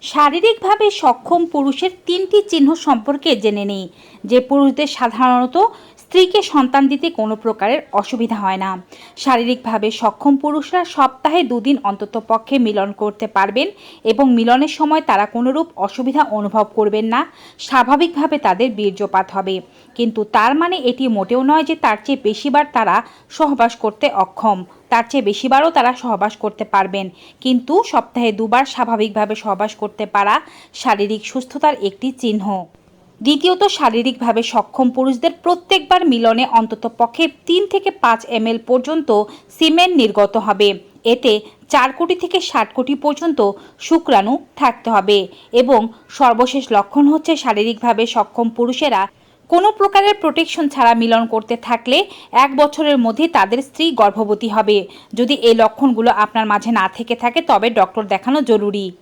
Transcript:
শারীরিকভাবে সক্ষম পুরুষের 3টি চিহ্ন সম্পর্কে জেনে নেই। যে পুরুষদের সাধারণত স্ত্রীকে সন্তান দিতে কোনো প্রকারের অসুবিধা হয় না। শারীরিকভাবে সক্ষম পুরুষরা সপ্তাহে 2 দিন অন্ততপক্ষে মিলন করতে পারবেন এবং মিলনের সময় তারা কোনোরূপ অসুবিধা অনুভব করবেন না। স্বাভাবিকভাবে তাদের বীর্যপাত হবে, কিন্তু তার মানে এটি মোটেও নয় যে তার চেয়ে বেশিবার তারা সহবাস করতে অক্ষম। তার চেয়ে বেশিবারও তারা সহবাস করতে পারবেন, কিন্তু সপ্তাহে 2 বার স্বাভাবিকভাবে সহবাস করতে পারা শারীরিক সুস্থতার একটি চিহ্ন। দ্বিতীয়ত, শারীরিকভাবে সক্ষম পুরুষদের প্রত্যেকবার মিলনে অন্ততপক্ষে 3 থেকে 5 ml পর্যন্ত সিমেন নির্গত হবে। এতে 4 কোটি থেকে 60 কোটি পর্যন্ত শুক্রাণু থাকতে হবে। এবং সর্বশেষ লক্ষণ হচ্ছে, শারীরিকভাবে সক্ষম পুরুষেরা কোনো প্রকারের প্রোটেকশন ছাড়া মিলন করতে থাকলে 1 বছরের মধ্যে তাদের স্ত্রী গর্ভবতী হবে। যদি এই লক্ষণগুলো আপনার মাঝে না থেকে থাকে তবে ডক্টর দেখানো জরুরি।